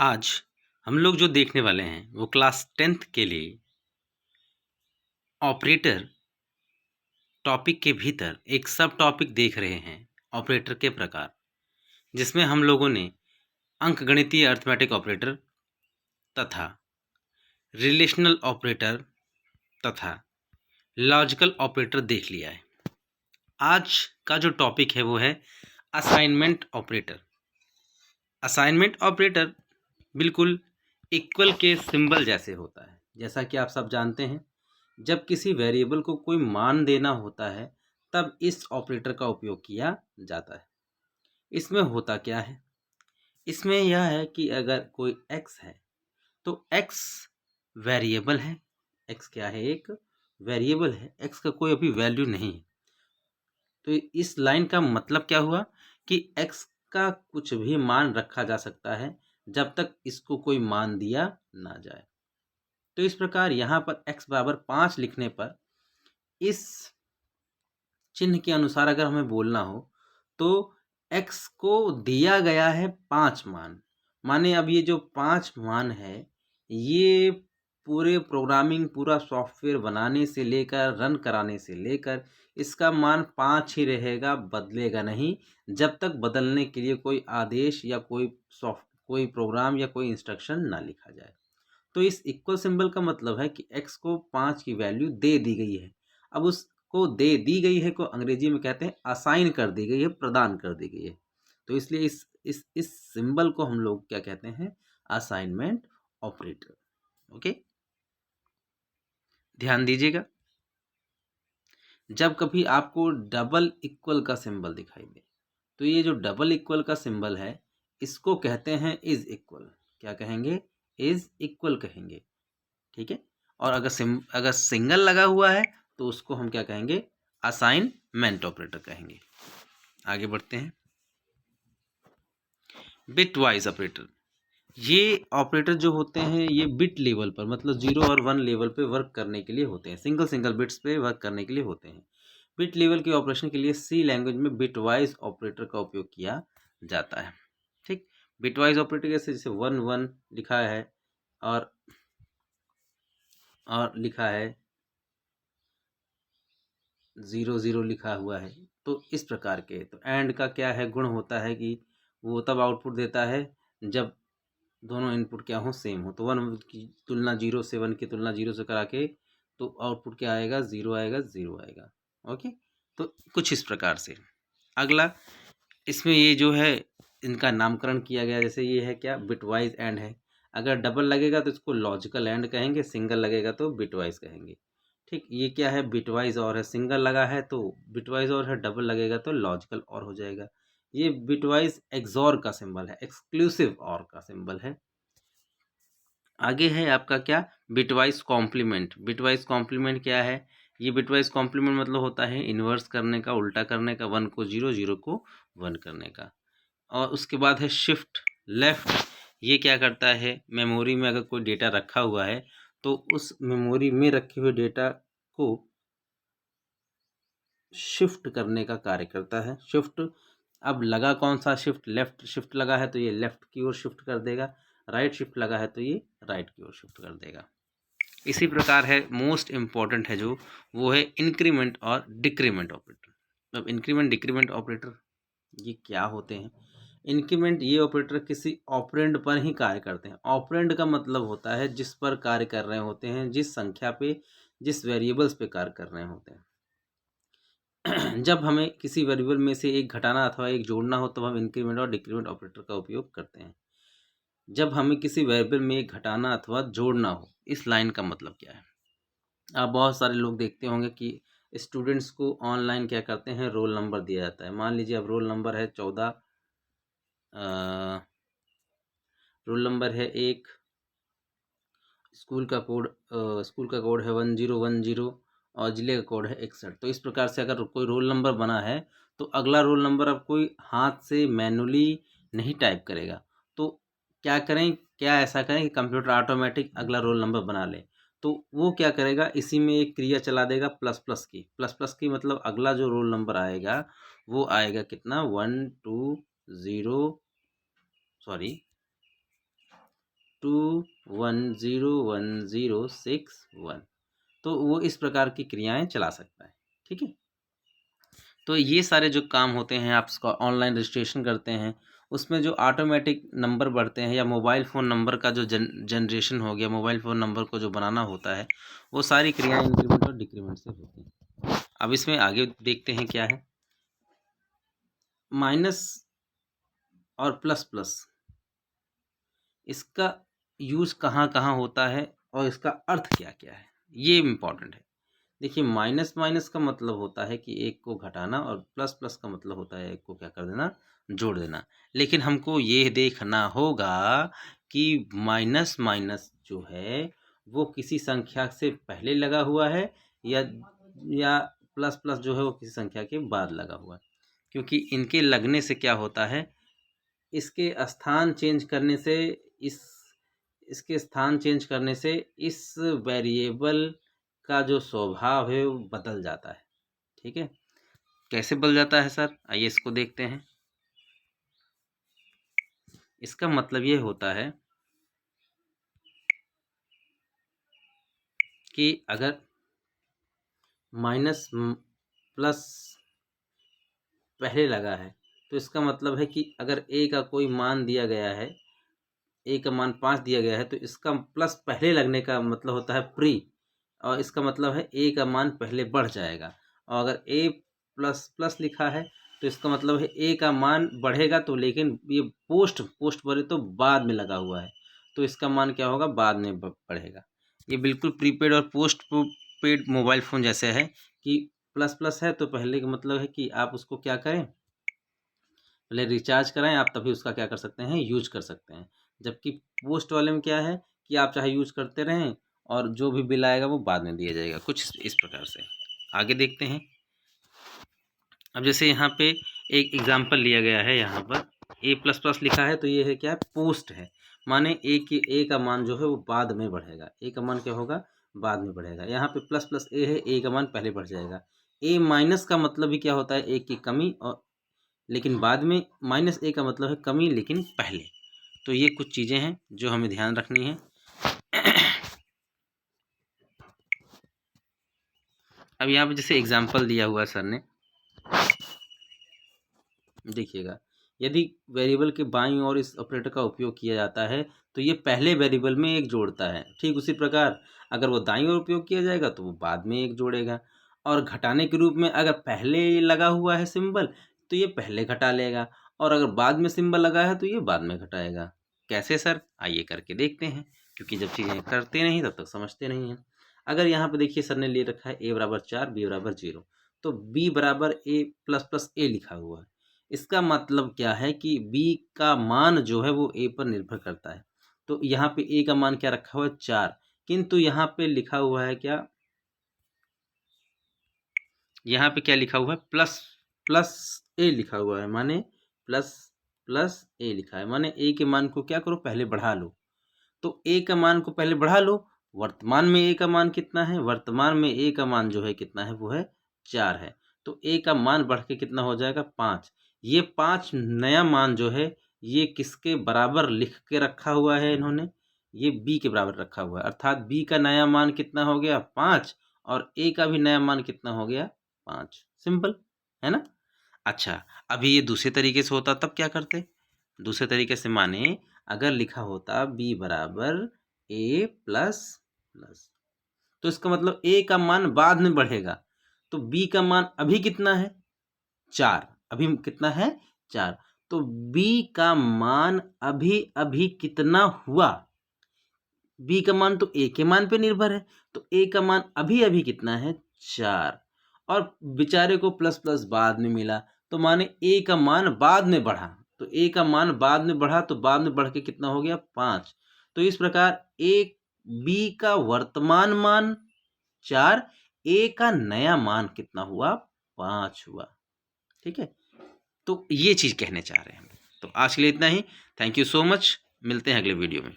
आज हम लोग जो देखने वाले हैं वो क्लास 10th के लिए ऑपरेटर टॉपिक के भीतर एक सब टॉपिक देख रहे हैं, ऑपरेटर के प्रकार, जिसमें हम लोगों ने अंकगणितीय अरिथमेटिक ऑपरेटर तथा रिलेशनल ऑपरेटर तथा लॉजिकल ऑपरेटर देख लिया है। आज का जो टॉपिक है वो है असाइनमेंट ऑपरेटर। असाइनमेंट ऑपरेटर बिल्कुल इक्वल के सिंबल जैसे होता है। जैसा कि आप सब जानते हैं, जब किसी वेरिएबल को कोई मान देना होता है तब इस ऑपरेटर का उपयोग किया जाता है। इसमें होता क्या है? इसमें यह है कि अगर कोई x है तो x वेरिएबल है। x क्या है? एक वेरिएबल है। x का कोई अभी वैल्यू नहीं है। तो इस लाइन का मतलब क्या हुआ कि x का कुछ भी मान रखा जा सकता है जब तक इसको कोई मान दिया ना जाए। तो इस प्रकार यहाँ पर x बराबर 5 लिखने पर इस चिन्ह के अनुसार अगर हमें बोलना हो तो x को दिया गया है 5 मान। माने अब ये जो 5 मान है ये पूरे प्रोग्रामिंग, पूरा सॉफ्टवेयर बनाने से लेकर रन कराने से लेकर इसका मान 5 ही रहेगा, बदलेगा नहीं जब तक बदलने के लिए कोई आदेश या कोई प्रोग्राम या कोई इंस्ट्रक्शन ना लिखा जाए। तो इस इक्वल सिंबल का मतलब है कि x को 5 की वैल्यू दे दी गई है। अब उसको दे दी गई है को अंग्रेजी में कहते हैं असाइन कर दी गई है, प्रदान कर दी गई है। तो इसलिए इस सिंबल को हम लोग क्या कहते हैं? Assignment operator. ओके, ध्यान दीजिएगा। जब कभी आपको डबल इक्वल का सिंबल दिखाई दे तो ये जो डबल इक्वल का सिंबल है इसको कहते हैं इज इक्वल। क्या कहेंगे? इज इक्वल कहेंगे। ठीक है। और अगर सिंगल लगा हुआ है तो उसको हम क्या कहेंगे? असाइनमेंट ऑपरेटर कहेंगे। आगे बढ़ते हैं। Bit wise operator. ये ऑपरेटर जो होते हैं ये बिट लेवल पर, मतलब 0 और 1 लेवल पे वर्क करने के लिए होते हैं। सिंगल बिट्स पे वर्क करने के लिए होते हैं। बिट लेवल के ऑपरेशन के लिए सी लैंग्वेज में बिट वाइज ऑपरेटर का उपयोग किया जाता है। ठीक। बिट वाइज ऑपरेटर जैसे 1 लिखा है और लिखा है 0 लिखा हुआ है, तो इस प्रकार के। तो एंड का क्या है? गुण होता है कि वो तब आउटपुट देता है जब दोनों इनपुट क्या हो? सेम हो। तो 1 की तुलना 0 से, 1 की तुलना 0 से करा के तो आउटपुट क्या आएगा? 0 आएगा, 0 आएगा। ओके, तो कुछ इस प्रकार से। अगला इसमें ये जो है इनका नामकरण किया गया, जैसे ये है क्या? बिटवाइज एंड है। अगर डबल लगेगा तो इसको लॉजिकल एंड कहेंगे, सिंगल लगेगा तो बिटवाइज कहेंगे। ठीक, ये क्या है? बिटवाइज और है। सिंगल लगा है तो बिटवाइज और है, डबल लगेगा तो लॉजिकल और हो जाएगा। ये बिटवाइज एक्सॉर का सिंबल है, एक्सक्लूसिव और का सिंबल है। आगे है आपका क्या? Bitwise complement. बिटवाइज कॉम्प्लीमेंट क्या है? ये बिटवाइज कॉम्प्लीमेंट मतलब होता है इन्वर्स करने का, उल्टा करने का, 1 को 0, 0 को 1 करने का। और उसके बाद है शिफ्ट लेफ्ट। ये क्या करता है? मेमोरी में अगर कोई डेटा रखा हुआ है तो उस मेमोरी में रखे हुए डेटा को शिफ्ट करने का कार्य करता है। शिफ्ट अब लगा कौन सा? शिफ्ट लेफ्ट शिफ्ट लगा है तो ये लेफ्ट की ओर शिफ्ट कर देगा, राइट शिफ्ट लगा है तो ये राइट की ओर शिफ्ट कर देगा। इसी प्रकार है, मोस्ट इम्पॉर्टेंट है जो, वो है इंक्रीमेंट और डिक्रीमेंट ऑपरेटर। अब इंक्रीमेंट डिक्रीमेंट ऑपरेटर ये क्या होते हैं? इंक्रीमेंट ये ऑपरेटर किसी ऑपरेंड पर ही कार्य करते हैं। ऑपरेंड का मतलब होता है जिस पर कार्य कर रहे होते हैं, जिस संख्या पे, जिस वेरिएबल्स पे कार्य कर रहे होते हैं। जब हमें किसी वेरिएबल में से एक घटाना अथवा एक जोड़ना हो तो हम इंक्रीमेंट और डिक्रीमेंट ऑपरेटर का उपयोग करते हैं। जब हमें किसी वेरिएबल में एक घटाना अथवा जोड़ना हो, इस लाइन का मतलब क्या है? आप बहुत सारे लोग देखते होंगे कि स्टूडेंट्स को ऑनलाइन क्या करते हैं? रोल नंबर दिया जाता है। मान लीजिए अब रोल नंबर है 14, रोल नंबर है 1, स्कूल का कोड है 1010 और जिले का कोड है 61। तो इस प्रकार से अगर कोई रोल नंबर बना है तो अगला रोल नंबर अब कोई हाथ से मैनुअली नहीं टाइप करेगा। तो क्या करें? क्या ऐसा करें कि कंप्यूटर ऑटोमेटिक अगला रोल नंबर बना ले? तो वो क्या करेगा? इसी में एक क्रिया चला देगा प्लस प्लस की मतलब अगला जो रोल नंबर आएगा वो आएगा कितना? 1 2 0, सॉरी 210106 तो वो इस प्रकार की क्रियाएं चला सकता है। ठीक है, तो ये सारे जो काम होते हैं, आप उसका ऑनलाइन रजिस्ट्रेशन करते हैं, उसमें जो ऑटोमेटिक नंबर बढ़ते हैं या मोबाइल फ़ोन नंबर का जो जनरेशन हो गया, मोबाइल फ़ोन नंबर को जो बनाना होता है, वो सारी क्रियाएं इंक्रीमेंट और डिक्रीमेंट से होती हैं। अब इसमें आगे देखते हैं क्या है। माइनस और प्लस प्लस, इसका यूज़ कहाँ कहाँ होता है और इसका अर्थ क्या क्या है, ये इम्पॉर्टेंट है। देखिए, माइनस माइनस का मतलब होता है कि एक को घटाना और प्लस प्लस का मतलब होता है एक को क्या कर देना, जोड़ देना। लेकिन हमको ये देखना होगा कि माइनस माइनस जो है वो किसी संख्या से पहले लगा हुआ है या प्लस प्लस जो है वो किसी संख्या के बाद लगा हुआ है। क्योंकि इनके लगने से क्या होता है, इसके स्थान चेंज करने से इसके स्थान चेंज करने से इस वेरिएबल का जो स्वभाव है वो बदल जाता है। ठीक है, कैसे बदल जाता है सर, आइए इसको देखते हैं। इसका मतलब ये होता है कि अगर माइनस प्लस पहले लगा है तो इसका मतलब है कि अगर ए का कोई मान दिया गया है, ए का मान 5 दिया गया है, तो इसका प्लस पहले लगने का मतलब होता है प्री, और इसका मतलब है ए का मान पहले बढ़ जाएगा। और अगर ए प्लस प्लस लिखा है तो इसका मतलब है ए का मान बढ़ेगा, तो लेकिन ये पोस्ट पोस्ट बोले तो बाद में लगा हुआ है, तो इसका मान क्या होगा, बाद में बढ़ेगा। ये बिल्कुल प्रीपेड और पोस्ट पेड मोबाइल फ़ोन जैसे है कि प्लस प्लस है तो पहले का मतलब है कि आप उसको क्या करें, पहले रिचार्ज कराएं आप, तभी उसका क्या कर सकते हैं, यूज कर सकते हैं। जबकि पोस्ट वाले में क्या है कि आप चाहे यूज करते रहें और जो भी बिल आएगा वो बाद में दिया जाएगा, कुछ इस प्रकार से। आगे देखते हैं। अब जैसे यहाँ पे एक एग्जांपल लिया गया है, यहाँ पर ए प्लस प्लस लिखा है तो ये है क्या है, पोस्ट है, माने ए का मान जो है वो बाद में बढ़ेगा, ए का मान क्या होगा, बाद में बढ़ेगा। यहाँ पे प्लस प्लस ए है, ए का मान पहले बढ़ जाएगा। ए माइनस का मतलब भी क्या होता है, ए की कमी, और लेकिन बाद में माइनस ए का मतलब है कमी लेकिन पहले। तो ये कुछ चीज़ें हैं जो हमें ध्यान रखनी है। अब यहाँ पे जैसे एग्जांपल दिया हुआ सर ने, देखिएगा, यदि वेरिएबल के बाईं ओर इस ऑपरेटर का उपयोग किया जाता है तो ये पहले वेरिएबल में एक जोड़ता है। ठीक उसी प्रकार अगर वो दाईं ओर उपयोग किया जाएगा तो वो बाद में एक जोड़ेगा। और घटाने के रूप में अगर पहले लगा हुआ है सिंबल तो ये पहले घटा लेगा, और अगर बाद में सिंबल लगा है तो ये बाद में घटाएगा। कैसे सर, आइए करके देखते हैं, क्योंकि जब चीज़ें करते नहीं तब तक समझते नहीं हैं। अगर यहाँ पे देखिए सर ने ले रखा है a बराबर 4 b बराबर 0, तो b बराबर a प्लस प्लस a लिखा हुआ है। इसका मतलब क्या है कि b का मान जो है वो a पर निर्भर करता है। तो यहाँ पे a का मान क्या रखा हुआ है, 4, किंतु यहाँ पे लिखा हुआ है क्या, यहाँ पे क्या लिखा हुआ है, प्लस प्लस a लिखा हुआ है, माने प्लस प्लस a लिखा है, माने a के मान को क्या करो, पहले बढ़ा लो। तो a का मान को पहले बढ़ा लो, वर्तमान में a का मान कितना है, वर्तमान में a का मान जो है कितना है, वो है 4 है। तो a का मान बढ़ के कितना हो जाएगा, 5। ये 5 नया मान जो है ये किसके बराबर लिख के रखा हुआ है इन्होंने, ये b के बराबर रखा हुआ है, अर्थात b का नया मान कितना हो गया, 5, और a का भी नया मान कितना हो गया, 5। सिंपल है ना। अच्छा, अभी ये दूसरे तरीके से होता तब क्या करते, दूसरे तरीके से माने अगर लिखा होता b बराबर a प्लस प्लस, तो इसका मतलब a का मान बाद में बढ़ेगा, तो b का मान अभी कितना है, 4, अभी कितना है, 4, तो b का मान अभी अभी कितना हुआ, b का मान तो a के मान पे निर्भर है, तो a का मान अभी अभी कितना है, 4, और बेचारे को प्लस प्लस बाद में मिला, तो माने a का मान बाद में बढ़ा, तो a का मान बाद में बढ़ा तो बाद में बढ़ के कितना हो गया, 5। तो इस प्रकार b का वर्तमान मान 4, a का नया मान कितना हुआ, 5 हुआ। ठीक है, तो ये चीज़ कहने चाह रहे हैं हम। तो आज के लिए इतना ही, थैंक यू सो मच, मिलते हैं अगले वीडियो में।